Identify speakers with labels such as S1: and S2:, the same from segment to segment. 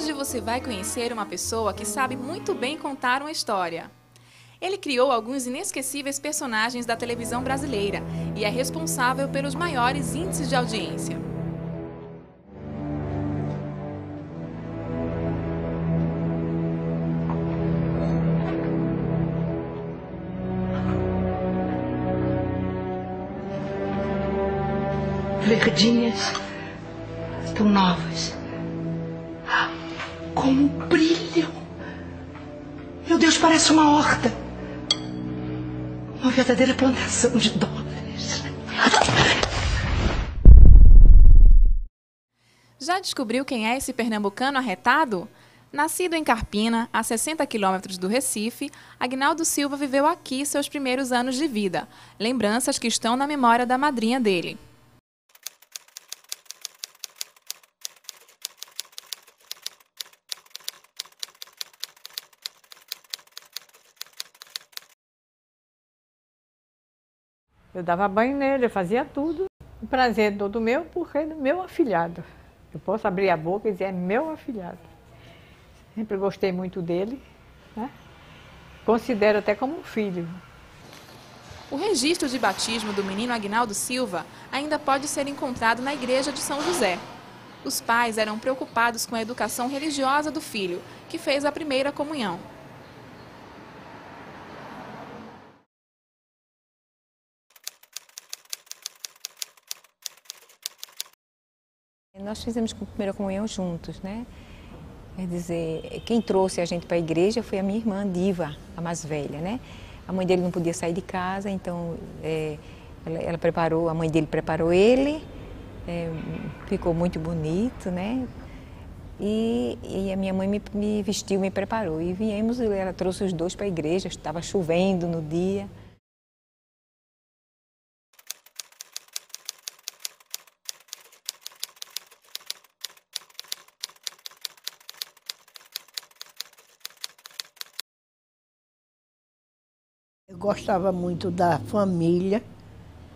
S1: Hoje você vai conhecer uma pessoa que sabe muito bem contar uma história. Ele criou alguns inesquecíveis personagens da televisão brasileira e é responsável pelos maiores índices de audiência.
S2: Verdinhas, tão novas, como brilham. Meu Deus, parece uma horta. Uma verdadeira plantação de dólares.
S1: Já descobriu quem é esse pernambucano arretado? Nascido em Carpina, a 60 quilômetros do Recife, Aguinaldo Silva viveu aqui seus primeiros anos de vida. Lembranças que estão na memória da madrinha dele.
S3: Eu dava banho nele, eu fazia tudo. O prazer todo meu, porque é meu afilhado. Eu posso abrir a boca e dizer, é meu afilhado. Sempre gostei muito dele, né? Considero até como um filho.
S1: O registro de batismo do menino Aguinaldo Silva ainda pode ser encontrado na igreja de São José. Os pais eram preocupados com a educação religiosa do filho, que fez a primeira comunhão.
S4: Nós fizemos a primeira comunhão juntos, né? Quer dizer, quem trouxe a gente para a igreja foi a minha irmã Diva, a mais velha, né? A mãe dele não podia sair de casa, então ela preparou, a mãe dele preparou ele, ficou muito bonito, né? E a minha mãe me vestiu, me preparou. E viemos, ela trouxe os dois para a igreja, estava chovendo no dia.
S5: Eu gostava muito da família,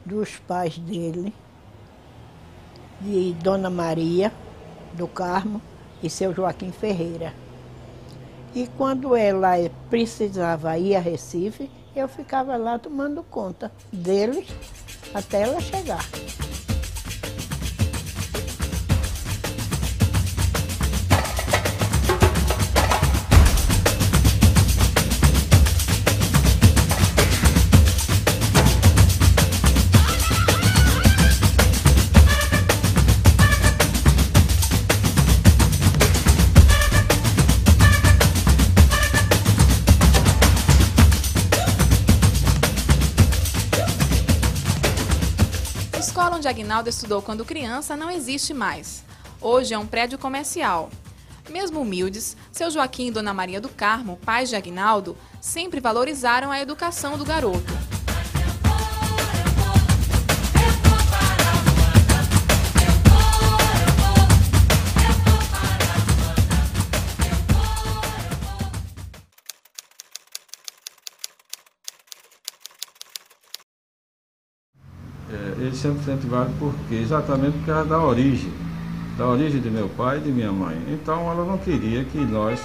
S5: dos pais dele, de Dona Maria do Carmo e seu Joaquim Ferreira. E quando ela precisava ir a Recife, eu ficava lá tomando conta deles até ela chegar.
S1: A escola onde Aguinaldo estudou quando criança não existe mais. Hoje é um prédio comercial. Mesmo humildes, seu Joaquim e Dona Maria do Carmo, pais de Aguinaldo, sempre valorizaram a educação do garoto.
S6: Eles sempre incentivaram exatamente por causa da origem de meu pai e de minha mãe. Então ela não queria que nós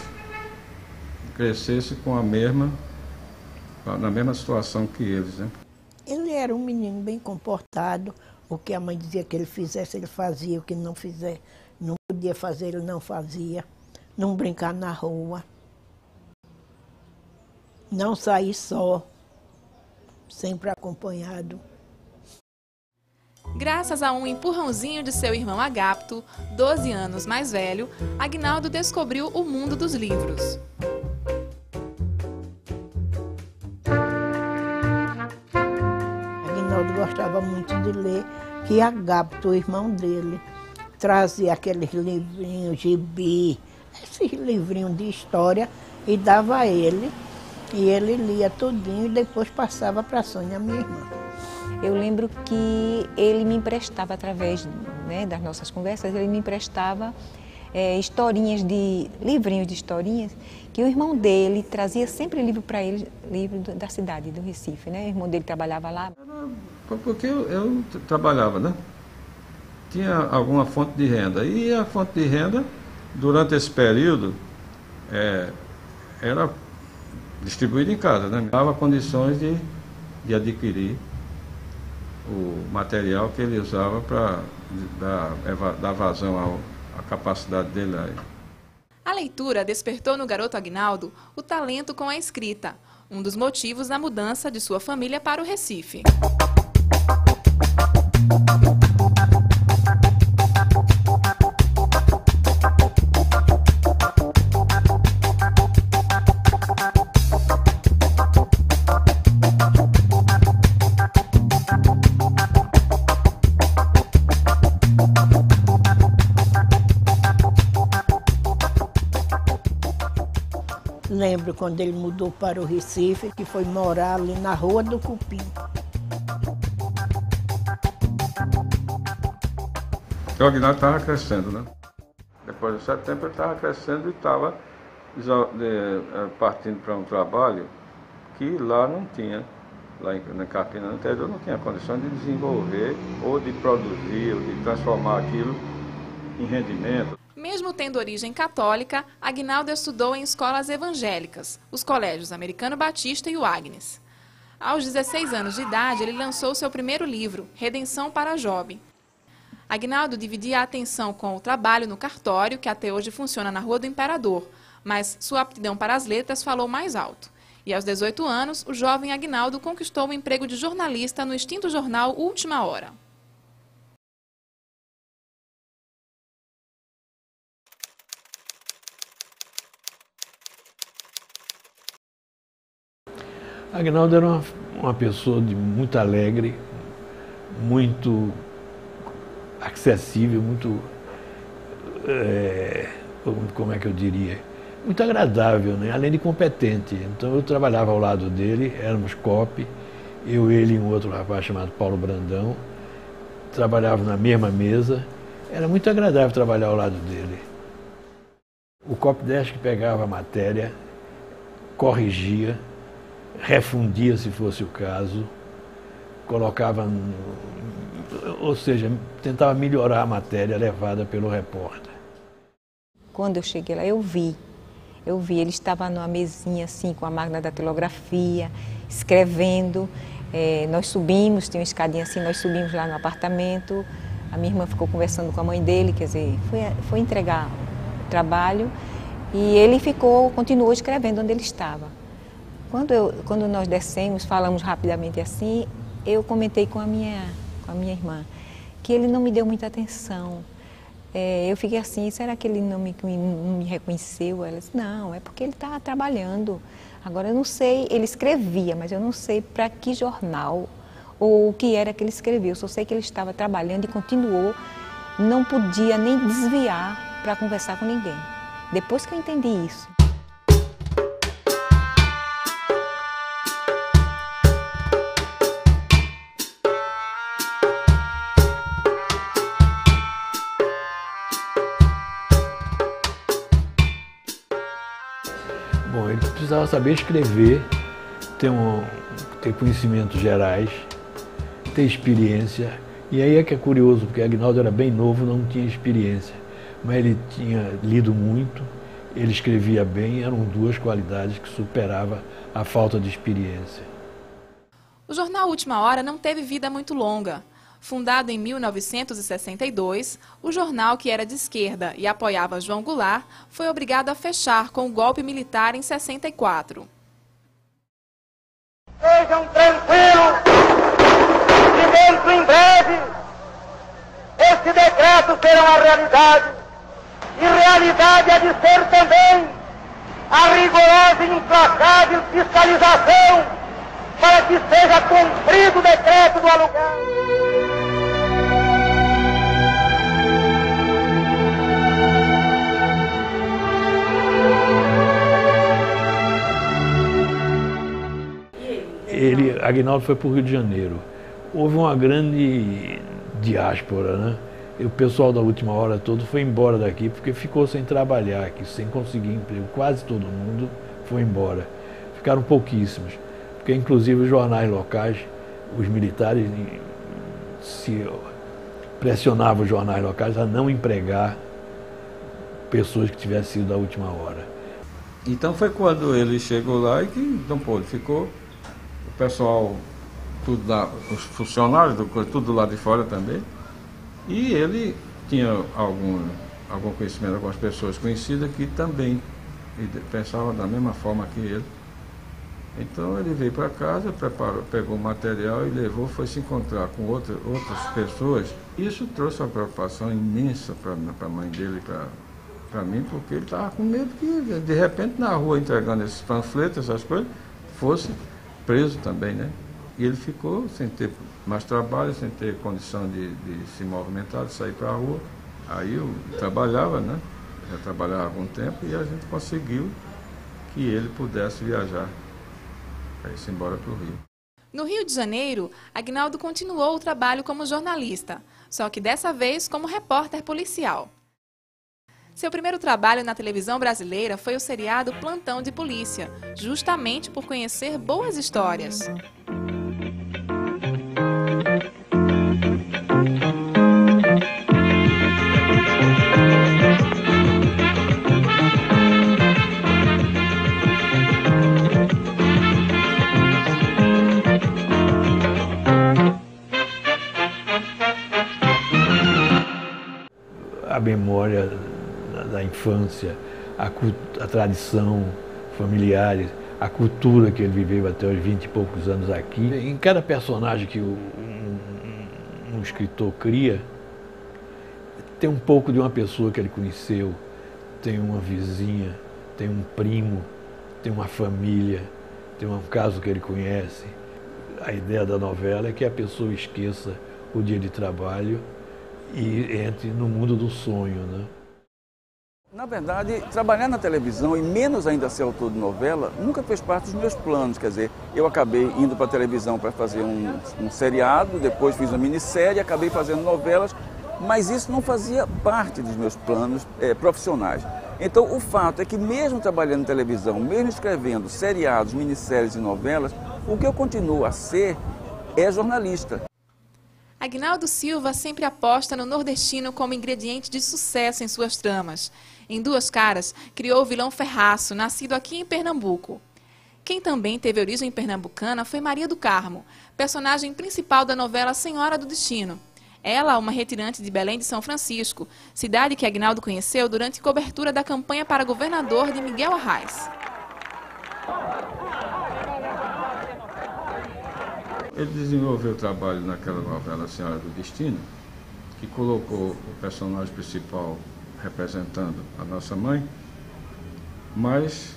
S6: crescesse na mesma situação que eles, né?
S5: Ele era um menino bem comportado, o que a mãe dizia que ele fizesse, ele fazia, o que não fizer, não podia fazer, ele não fazia. Não brincar na rua, não sair só, sempre acompanhado.
S1: Graças a um empurrãozinho de seu irmão Agapto, 12 anos mais velho, Aguinaldo descobriu o mundo dos livros.
S5: Aguinaldo gostava muito de ler, que Agapto, o irmão dele, trazia aqueles livrinhos, gibi, esses livrinhos de história, e dava a ele, e ele lia tudinho e depois passava para a Sônia, minha irmã.
S4: Eu lembro que ele me emprestava, através, né, das nossas conversas, ele me emprestava livrinhos de historinhas, que o irmão dele trazia sempre livro para ele, livro da cidade, do Recife, né? O irmão dele trabalhava lá.
S6: Porque eu trabalhava, né? Tinha alguma fonte de renda. E a fonte de renda Durante esse período, era distribuído em casa, né? Dava condições de adquirir o material que ele usava para dar vazão à capacidade dele aí.
S1: A leitura despertou no garoto Aguinaldo o talento com a escrita, um dos motivos da mudança de sua família para o Recife.
S5: Lembro quando ele mudou para o Recife, que foi morar ali na Rua do Cupim.
S6: O Aguinaldo estava crescendo, né? Depois de certo tempo ele estava crescendo e estava partindo para um trabalho que lá não tinha, lá na Campina, no interior, não tinha condições de desenvolver ou de produzir ou de transformar aquilo em rendimento.
S1: Mesmo tendo origem católica, Aguinaldo estudou em escolas evangélicas, os colégios Americano Batista e o Agnes. Aos 16 anos de idade, ele lançou seu primeiro livro, Redenção para Job. Aguinaldo dividia a atenção com o trabalho no cartório, que até hoje funciona na Rua do Imperador, mas sua aptidão para as letras falou mais alto. E aos 18 anos, o jovem Aguinaldo conquistou o emprego de jornalista no extinto jornal Última Hora.
S7: Aguinaldo era uma pessoa muito alegre, muito acessível, muito, como é que eu diria, muito agradável, né? Além de competente. Então eu trabalhava ao lado dele, éramos COP, ele e um outro rapaz chamado Paulo Brandão, trabalhavam na mesma mesa, era muito agradável trabalhar ao lado dele. O COP-10 que pegava a matéria, corrigia, refundia se fosse o caso, colocava, ou seja, tentava melhorar a matéria levada pelo repórter.
S4: Quando eu cheguei lá, eu vi, ele estava numa mesinha assim, com a máquina da tilografia, escrevendo. Nós subimos, tinha uma escadinha assim, nós subimos lá no apartamento, a minha irmã ficou conversando com a mãe dele, quer dizer, foi entregar o trabalho, e ele continuou escrevendo onde ele estava. Quando nós descemos, falamos rapidamente assim, eu comentei com a minha irmã, que ele não me deu muita atenção. Eu fiquei assim, será que ele não me reconheceu? Ela disse, não, é porque ele está trabalhando. Agora eu não sei, ele escrevia, mas eu não sei para que jornal ou o que era que ele escreveu. Eu só sei que ele estava trabalhando e continuou, não podia nem desviar para conversar com ninguém. Depois que eu entendi isso.
S7: Bom, ele precisava saber escrever, ter conhecimentos gerais, ter experiência. E aí é que é curioso, porque Aguinaldo era bem novo, não tinha experiência. Mas ele tinha lido muito, ele escrevia bem, eram duas qualidades que superavam a falta de experiência.
S1: O jornal Última Hora não teve vida muito longa. Fundado em 1962, o jornal, que era de esquerda e apoiava João Goulart, foi obrigado a fechar com o golpe militar em 64.
S8: Sejam tranquilos, que dentro em breve esse decreto será uma realidade. E realidade é de ser também a rigorosa e implacável fiscalização para que seja cumprido o decreto do aluguel.
S7: Aguinaldo foi para o Rio de Janeiro. Houve uma grande diáspora, né? E o pessoal da Última Hora todo foi embora daqui porque ficou sem trabalhar aqui, sem conseguir emprego. Quase todo mundo foi embora. Ficaram pouquíssimos. Porque inclusive os jornais locais, os militares pressionavam os jornais locais a não empregar pessoas que tivessem sido da última hora.
S6: Então foi quando ele chegou lá e que não pôde, ficou o pessoal, tudo lá, os funcionários, tudo lá de fora também, e ele tinha algum conhecimento, algumas pessoas conhecidas que também pensavam da mesma forma que ele. Então ele veio para casa, pegou o material e levou, foi se encontrar com outras pessoas. Isso trouxe uma preocupação imensa para a mãe dele, para mim, porque ele estava com medo que, de repente, na rua, entregando esses panfletos, essas coisas, fosse preso também, né? E ele ficou sem ter mais trabalho, sem ter condição de se movimentar, de sair para a rua. Aí eu trabalhava, né? Já trabalhava há algum tempo e a gente conseguiu que ele pudesse viajar para ir embora para o Rio.
S1: No Rio de Janeiro, Aguinaldo continuou o trabalho como jornalista, só que dessa vez como repórter policial. Seu primeiro trabalho na televisão brasileira foi o seriado Plantão de Polícia, justamente por conhecer boas histórias.
S7: A memória da infância, a tradição familiar, a cultura que ele viveu até os 20 e poucos anos aqui. Em cada personagem que um escritor cria, tem um pouco de uma pessoa que ele conheceu, tem uma vizinha, tem um primo, tem uma família, tem um caso que ele conhece. A ideia da novela é que a pessoa esqueça o dia de trabalho e entre no mundo do sonho, né?
S9: Na verdade, trabalhar na televisão e menos ainda ser autor de novela nunca fez parte dos meus planos. Quer dizer, eu acabei indo para a televisão para fazer um seriado, depois fiz uma minissérie, acabei fazendo novelas, mas isso não fazia parte dos meus planos profissionais. Então, o fato é que mesmo trabalhando em televisão, mesmo escrevendo seriados, minisséries e novelas, o que eu continuo a ser é jornalista.
S1: Aguinaldo Silva sempre aposta no nordestino como ingrediente de sucesso em suas tramas. Em Duas Caras, criou o vilão Ferraço, nascido aqui em Pernambuco. Quem também teve origem pernambucana foi Maria do Carmo, personagem principal da novela Senhora do Destino. Ela, uma retirante de Belém de São Francisco, cidade que Aguinaldo conheceu durante cobertura da campanha para governador de Miguel Arraes.
S6: Ele desenvolveu o trabalho naquela novela Senhora do Destino, que colocou o personagem principal representando a nossa mãe, mas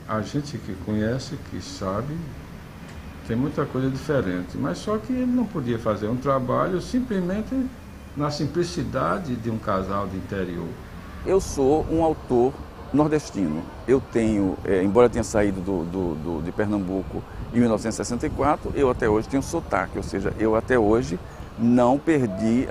S6: a gente que conhece, que sabe, tem muita coisa diferente. Mas só que ele não podia fazer um trabalho simplesmente na simplicidade de um casal de interior.
S9: Eu sou um autor nordestino. Eu tenho, embora eu tenha saído de Pernambuco em 1964, eu até hoje tenho sotaque, ou seja, eu até hoje não perdi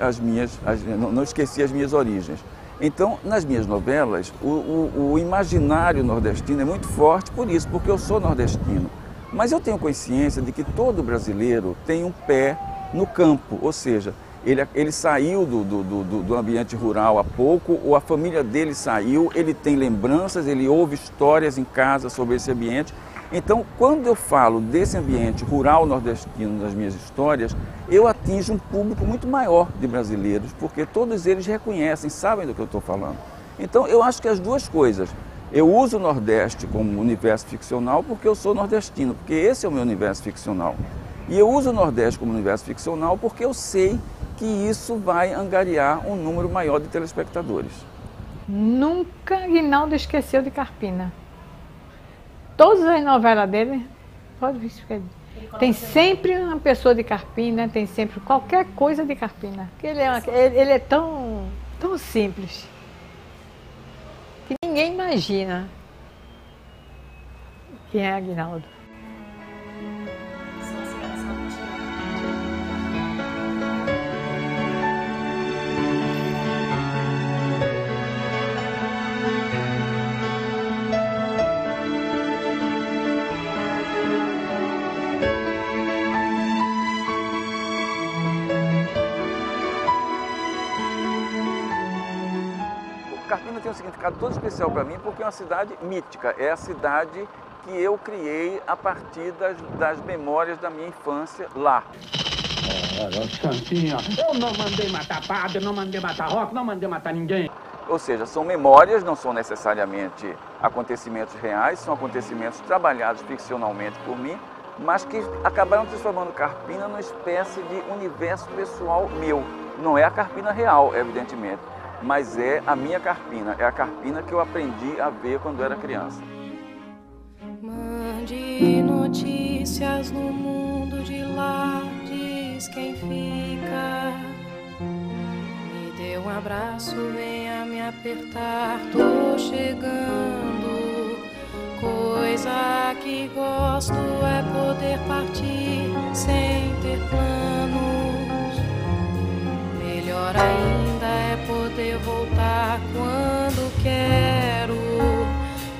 S9: não esqueci as minhas origens. Então, nas minhas novelas, o imaginário nordestino é muito forte por isso, porque eu sou nordestino. Mas eu tenho consciência de que todo brasileiro tem um pé no campo, ou seja, ele saiu do ambiente rural há pouco, ou a família dele saiu, ele tem lembranças, ele ouve histórias em casa sobre esse ambiente. Então, quando eu falo desse ambiente rural nordestino nas minhas histórias, eu atinjo um público muito maior de brasileiros, porque todos eles reconhecem, sabem do que eu estou falando. Então, eu acho que as duas coisas. Eu uso o Nordeste como universo ficcional porque eu sou nordestino, porque esse é o meu universo ficcional. E eu uso o Nordeste como universo ficcional porque eu sei que isso vai angariar um número maior de telespectadores.
S3: Nunca Aguinaldo esqueceu de Carpina. Todas as novelas dele, pode ver, tem sempre uma pessoa de Carpina, tem sempre qualquer coisa de Carpina. Ele é tão simples que ninguém imagina quem é Aguinaldo.
S9: Carpina Carmo tem um significado todo especial para mim porque é uma cidade mítica, é a cidade que eu criei a partir das memórias da minha infância lá.
S10: Santinha, eu não mandei matar padre, não mandei matar rock, não mandei matar ninguém.
S9: Ou seja, são memórias, não são necessariamente acontecimentos reais, são acontecimentos trabalhados ficcionalmente por mim, mas que acabaram transformando Carpina numa espécie de universo pessoal meu. Não é a Carpina real, evidentemente, mas é a minha Carpina, é a Carpina que eu aprendi a ver quando era criança.
S11: Mande notícias no mundo de lá, diz quem fica. Me dê um abraço, venha me apertar, tô chegando. Coisa que gosto é poder partir sem ter planos. Melhor ainda é poder voltar quando quero.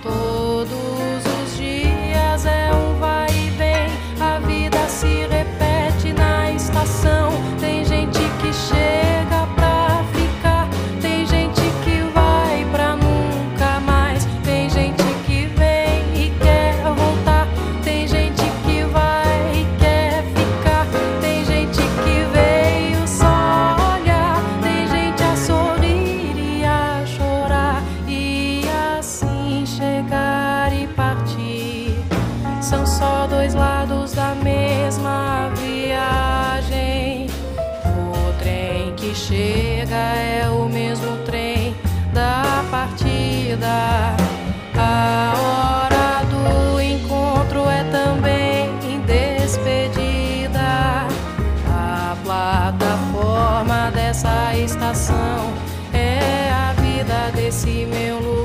S11: Todos os dias é um vai e vem, a vida se repete na estação. Tem gente que chega pra ficar, tem gente que vai pra nunca mais. Tem gente que vem e quer voltar, tem gente que vai e quer ficar. Tem gente que veio só olhar, tem gente a sorrir e a chorar, e assim chegar e partir. São só dois lados da mesma viagem. O trem que chega é o mesmo trem da partida. A hora do encontro é também despedida. A plataforma dessa estação é a vida desse meu lugar.